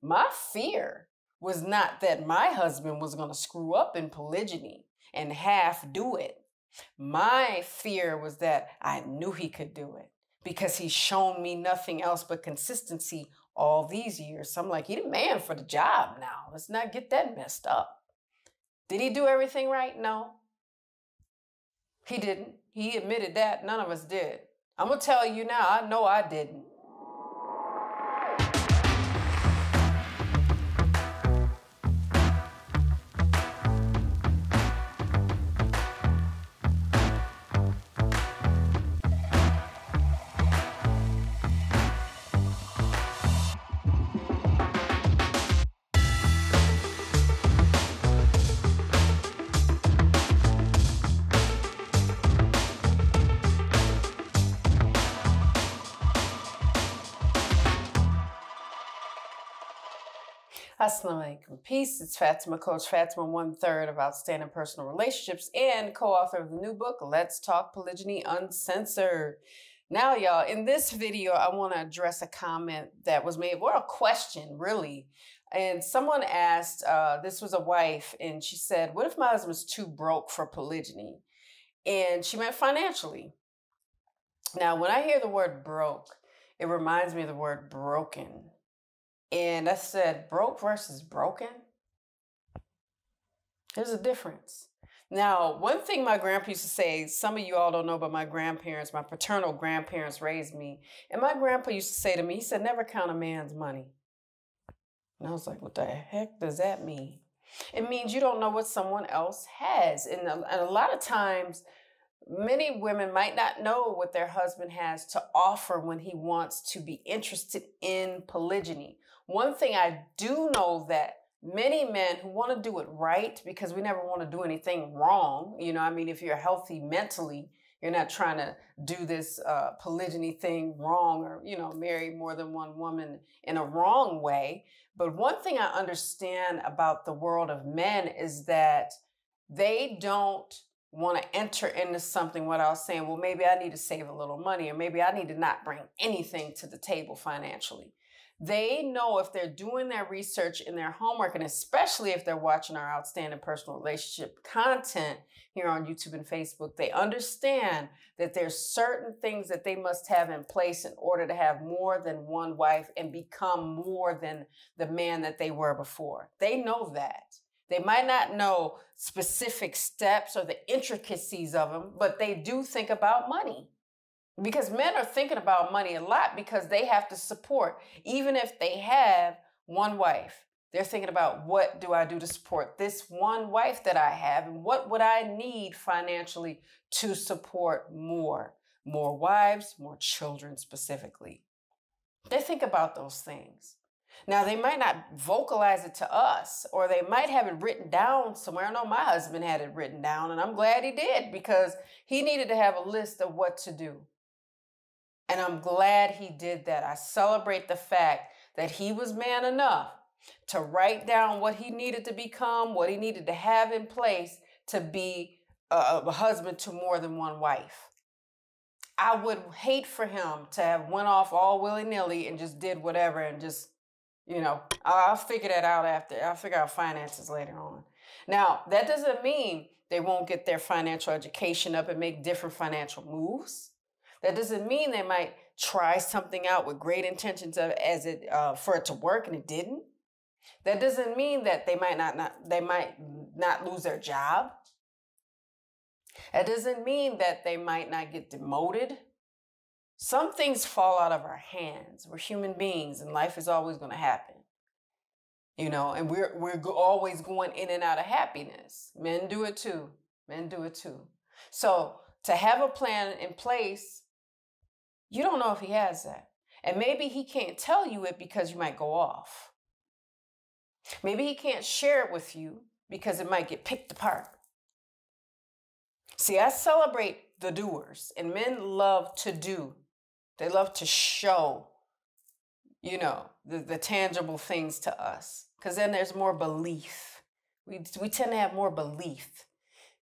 My fear was not that my husband was going to screw up in polygyny and half do it. My fear was that I knew he could do it because he's shown me nothing else but consistency all these years. So I'm like, he the man for the job now. Let's not get that messed up. Did he do everything right? No. He didn't. He admitted that. None of us did. I'm going to tell you now, I know I didn't. Assalamu alaikum. Peace. It's Fatimah, Coach Fatimah, 1/3 of Outstanding Personal Relationships and co-author of the new book, Let's Talk Polygyny Uncensored. Now, y'all, in this video, I want to address a comment that was made, or a question, really. And someone asked, this was a wife, and she said, what if my husband's too broke for polygyny? And she meant financially. Now, when I hear the word broke, it reminds me of the word broken. And I said, broke versus broken? There's a difference. Now, one thing my grandpa used to say, some of you all don't know, but my grandparents, my paternal grandparents raised me. And my grandpa used to say to me, he said, never count a man's money. And I was like, what the heck does that mean? It means you don't know what someone else has. And a lot of times, many women might not know what their husband has to offer when he wants to be interested in polygyny. One thing I do know that many men who want to do it right, because we never want to do anything wrong. You know, I mean, if you're healthy mentally, you're not trying to do this polygyny thing wrong or, you know, marry more than one woman in a wrong way. But one thing I understand about the world of men is that they don't want to enter into something without saying, well, maybe I need to save a little money, or maybe I need to not bring anything to the table financially. They know if they're doing their research and their homework, and especially if they're watching our Outstanding Personal Relationship content here on YouTube and Facebook, they understand that there's certain things that they must have in place in order to have more than one wife and become more than the man that they were before. They know that. They might not know specific steps or the intricacies of them, but they do think about money. Because men are thinking about money a lot because they have to support. Even if they have one wife, they're thinking about, what do I do to support this one wife that I have? And what would I need financially to support more? More wives, more children specifically. They think about those things. Now, they might not vocalize it to us, or they might have it written down somewhere. I know my husband had it written down, and I'm glad he did, because he needed to have a list of what to do. And I'm glad he did that. I celebrate the fact that he was man enough to write down what he needed to become, what he needed to have in place to be a husband to more than one wife. I would hate for him to have went off all willy-nilly and just did whatever and just, you know, I'll figure that out after. I'll figure out finances later on. Now, that doesn't mean they won't get their financial education up and make different financial moves. That doesn't mean they might try something out with great intentions for it to work and it didn't. That doesn't mean that they might not lose their job. That doesn't mean that they might not get demoted. Some things fall out of our hands. We're human beings, and life is always going to happen. You know, and we're always going in and out of happiness. Men do it too. Men do it too. So to have a plan in place, you don't know if he has that. And maybe he can't tell you it because you might go off. Maybe he can't share it with you because it might get picked apart. See, I celebrate the doers, and men love to do. They love to show, you know, the tangible things to us, because then there's more belief. We tend to have more belief.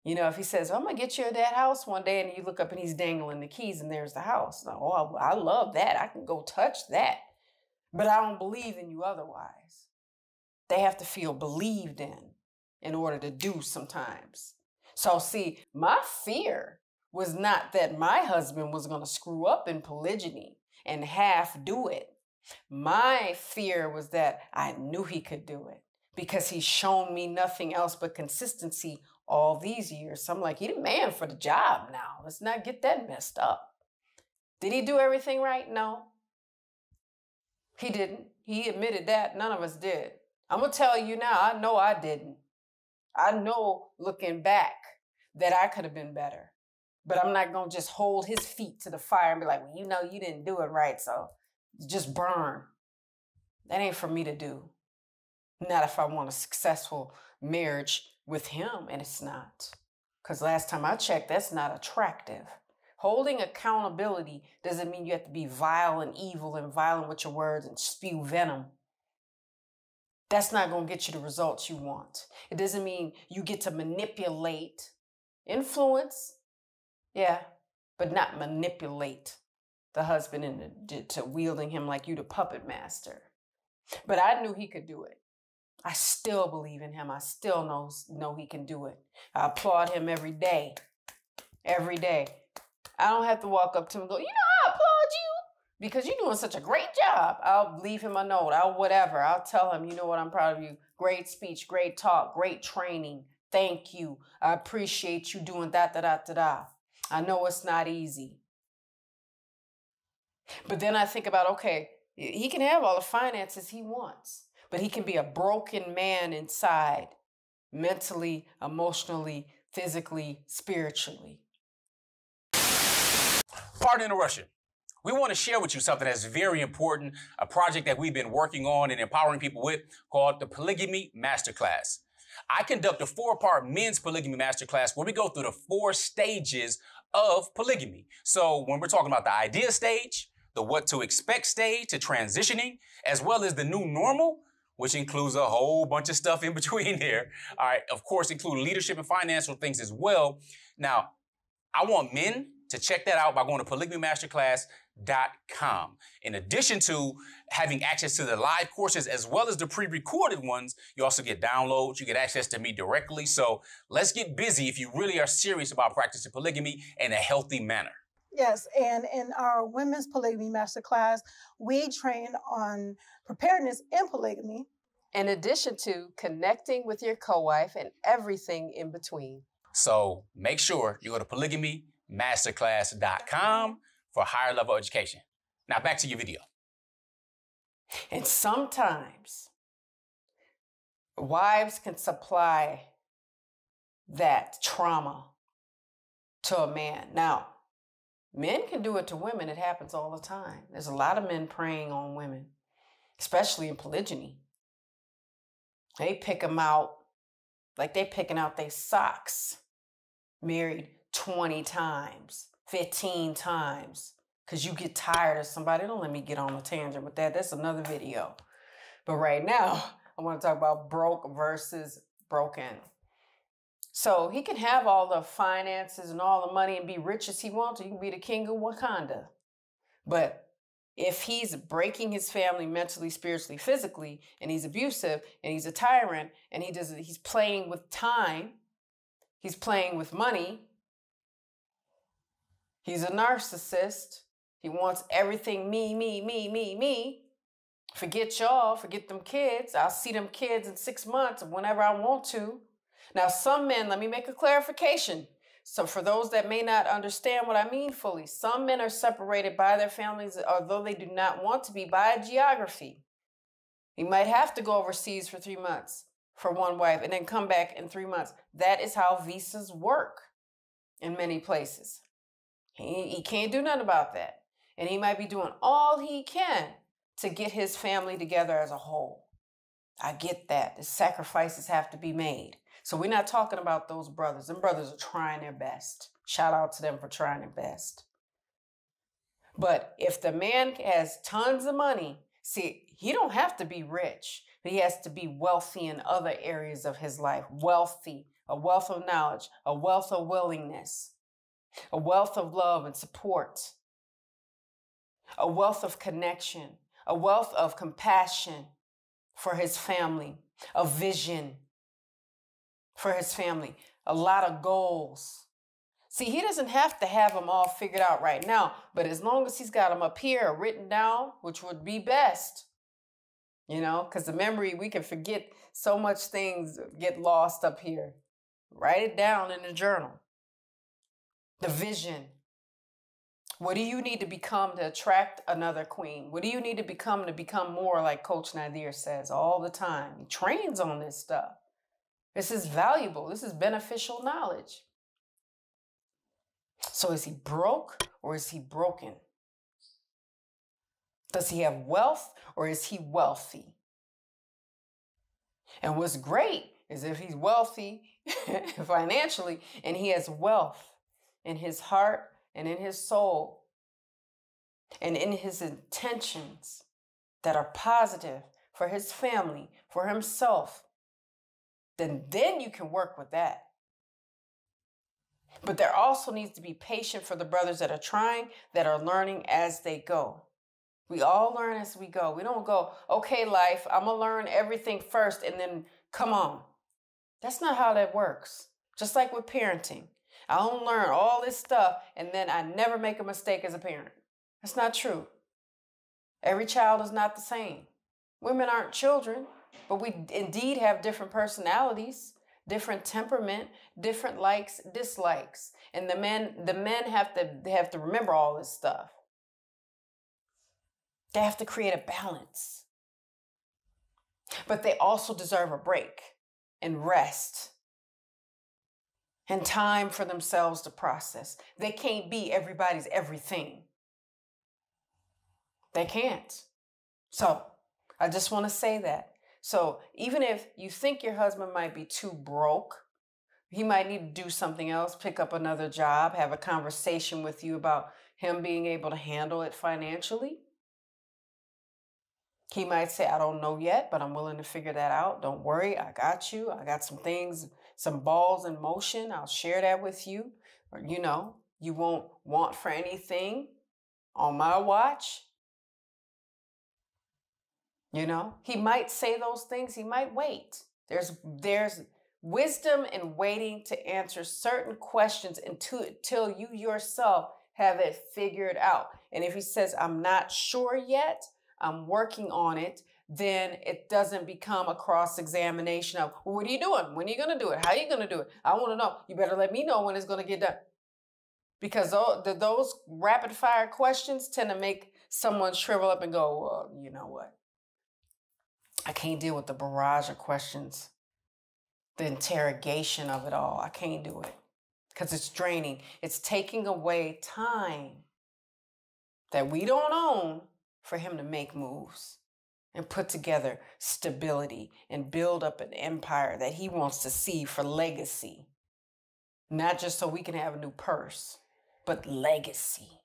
You know, if he says, I'm going to get you that house one day, and you look up and he's dangling the keys and there's the house. Oh, I love that. I can go touch that. But I don't believe in you otherwise. They have to feel believed in order to do sometimes. So see, my fear was not that my husband was going to screw up in polygyny and half do it. My fear was that I knew he could do it because he's shown me nothing else but consistency all these years. So I'm like, he the man for the job now. Let's not get that messed up. Did he do everything right? No. He didn't. He admitted that. None of us did. I'm going to tell you now, I know I didn't. I know looking back that I could have been better. But I'm not going to just hold his feet to the fire and be like, well, you know, you didn't do it right, so just burn. That ain't for me to do. Not if I want a successful marriage with him, and it's not. Because last time I checked, that's not attractive. Holding accountability doesn't mean you have to be vile and evil and violent with your words and spew venom. That's not going to get you the results you want. It doesn't mean you get to manipulate, influence, yeah, but not manipulate the husband into wielding him like you the puppet master. But I knew he could do it. I still believe in him. I still know he can do it. I applaud him every day. Every day. I don't have to walk up to him and go, you know, I applaud you because you're doing such a great job. I'll leave him a note. I'll tell him, you know what, I'm proud of you. Great speech, great talk, great training. Thank you. I appreciate you doing da-da-da-da-da. I know it's not easy. But then I think about, okay, he can have all the finances he wants, but he can be a broken man inside, mentally, emotionally, physically, spiritually. Pardon the interruption. We want to share with you something that's very important, a project that we've been working on and empowering people with called the Polygamy Masterclass. I conduct a 4-part men's polygamy masterclass where we go through the 4 stages of polygamy. So when we're talking about the idea stage, the what to expect stage to transitioning, as well as the new normal, which includes a whole bunch of stuff in between there. All right, of course, including leadership and financial things as well. Now, I want men to check that out by going to polygamymasterclass.com. In addition to having access to the live courses as well as the pre-recorded ones, you also get downloads, you get access to me directly. So let's get busy if you really are serious about practicing polygamy in a healthy manner. Yes, and in our Women's Polygamy Masterclass, we train on preparedness in polygamy. In addition to connecting with your co-wife and everything in between. So make sure you go to polygamymasterclass.com for higher level education. Now back to your video. And sometimes wives can supply that trauma to a man. Now, men can do it to women. It happens all the time. There's a lot of men preying on women, especially in polygyny. They pick them out like they picking out their socks. Married 20 times, 15 times, because you get tired of somebody. Don't let me get on a tangent with that. That's another video. But right now, I want to talk about broke versus broken. So he can have all the finances and all the money and be rich as he wants to. He can be the king of Wakanda. But if he's breaking his family mentally, spiritually, physically, and he's abusive, and he's a tyrant, and he's playing with time, he's playing with money, he's a narcissist, he wants everything me. Forget y'all, forget them kids. I'll see them kids in 6 months whenever I want to. Now, some men, let me make a clarification. So for those that may not understand what I mean fully, some men are separated by their families, although they do not want to be, by geography. He might have to go overseas for 3 months for one wife and then come back in 3 months. That is how visas work in many places. He can't do nothing about that. And he might be doing all he can to get his family together as a whole. I get that. The sacrifices have to be made. So we're not talking about those brothers. Them brothers are trying their best. Shout out to them for trying their best. But if the man has tons of money, see, he don't have to be rich. He has to be wealthy in other areas of his life. Wealthy, a wealth of knowledge, a wealth of willingness, a wealth of love and support, a wealth of connection, a wealth of compassion for his family, a vision for his family, a lot of goals. See, he doesn't have to have them all figured out right now, but as long as he's got them up here written down, which would be best, you know, because the memory, we can forget so much, things get lost up here. Write it down in the journal. The vision. What do you need to become to attract another queen? What do you need to become more like Coach Nazir says all the time? He trains on this stuff. This is valuable. This is beneficial knowledge. So is he broke or is he broken? Does he have wealth or is he wealthy? And what's great is if he's wealthy financially and he has wealth in his heart and in his soul and in his intentions that are positive for his family, for himself, then you can work with that. But there also needs to be patience for the brothers that are trying, that are learning as they go. We all learn as we go. We don't go, okay, life, I'm going to learn everything first and then come on. That's not how that works. Just like with parenting. I don't learn all this stuff and then I never make a mistake as a parent. That's not true. Every child is not the same. Women aren't children, but we indeed have different personalities, different temperament, different likes, dislikes. And the men have to remember all this stuff. They have to create a balance. But they also deserve a break and rest and time for themselves to process. They can't be everybody's everything. They can't. So I just want to say that. So even if you think your husband might be too broke, he might need to do something else, pick up another job, have a conversation with you about him being able to handle it financially. He might say, I don't know yet, but I'm willing to figure that out. Don't worry, I got you. I got some things, some balls in motion. I'll share that with you. Or, you know, you won't want for anything on my watch. You know, he might say those things. He might wait. There's wisdom in waiting to answer certain questions until you yourself have it figured out. And if he says, I'm not sure yet, I'm working on it, then it doesn't become a cross-examination of, well, what are you doing? When are you going to do it? How are you going to do it? I want to know. You better let me know when it's going to get done. Because those rapid-fire questions tend to make someone shrivel up and go, well, you know what? I can't deal with the barrage of questions, the interrogation of it all. I can't do it because it's draining. It's taking away time that we don't own for him to make moves and put together stability and build up an empire that he wants to see for legacy. Not just so we can have a new purse, but legacy.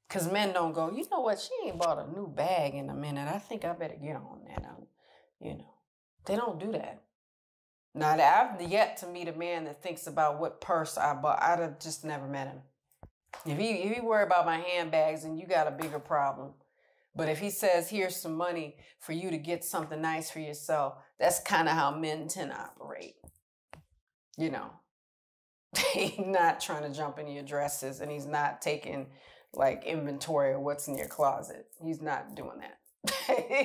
Because men don't go, you know what, she ain't bought a new bag in a minute. I think I better get on that. You know, they don't do that. Now, I've yet to meet a man that thinks about what purse I bought. I'd have just never met him. If you worry about my handbags, then you got a bigger problem. But if he says, here's some money for you to get something nice for yourself, that's kind of how men tend to operate. You know, he's not trying to jump into your dresses and he's not taking like inventory of what's in your closet. He's not doing that.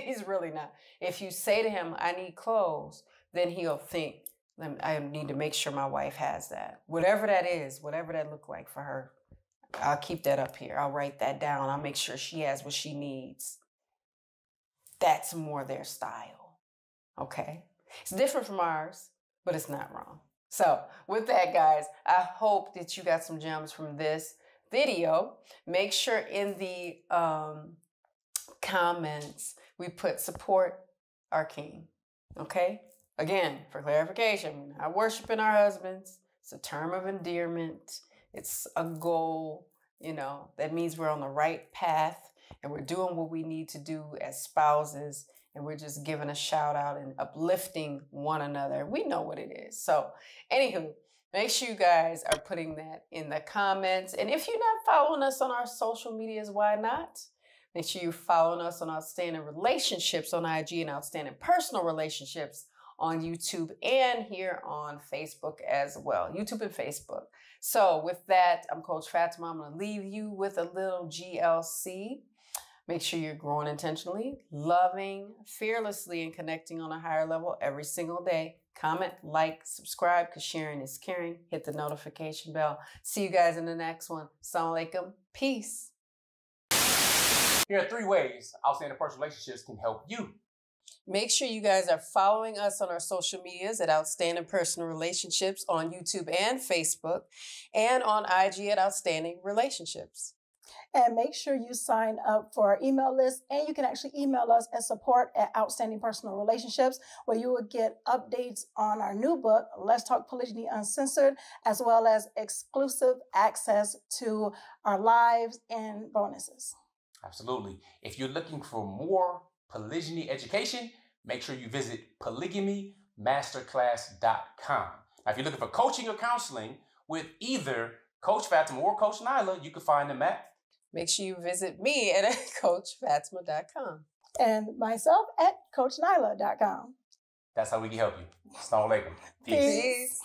He's really not. If you say to him, I need clothes, then he'll think, I need to make sure my wife has that. Whatever that is, whatever that look like for her. I'll keep that up here. I'll write that down. I'll make sure she has what she needs. That's more their style. Okay? It's different from ours, but it's not wrong. So with that, guys, I hope that you got some gems from this video. Make sure in the comments we put support our king. Okay? Again, for clarification, we're not worshiping our husbands. It's a term of endearment. It's a goal, you know, that means we're on the right path and we're doing what we need to do as spouses and we're just giving a shout out and uplifting one another. We know what it is. So, anywho, make sure you guys are putting that in the comments. And if you're not following us on our social medias, why not? Make sure you're following us on Outstanding Relationships on IG and Outstanding Personal Relationships on YouTube and here on Facebook as well. YouTube and Facebook. So with that, I'm Coach Fatimah. I'm going to leave you with a little GLC. Make sure you're growing intentionally, loving fearlessly, and connecting on a higher level every single day. Comment, like, subscribe, because sharing is caring. Hit the notification bell. See you guys in the next one. Assalamu alaikum. Peace. Here are 3 ways Outstanding Personal Relationships can help you. Make sure you guys are following us on our social medias at Outstanding Personal Relationships on YouTube and Facebook, and on IG at Outstanding Relationships. And make sure you sign up for our email list. And you can actually email us at support@Outstanding Personal Relationships, where you will get updates on our new book, Let's Talk Polygyny Uncensored, as well as exclusive access to our lives and bonuses. Absolutely. If you're looking for more polygyny education, make sure you visit polygamy-masterclass.com. Now, if you're looking for coaching or counseling with either Coach Fatimah or Coach Nyla, you can find them at. Make sure you visit me at CoachFatimah.com. And myself at CoachNyla.com. That's how we can help you. Assalamu alaikum. Peace.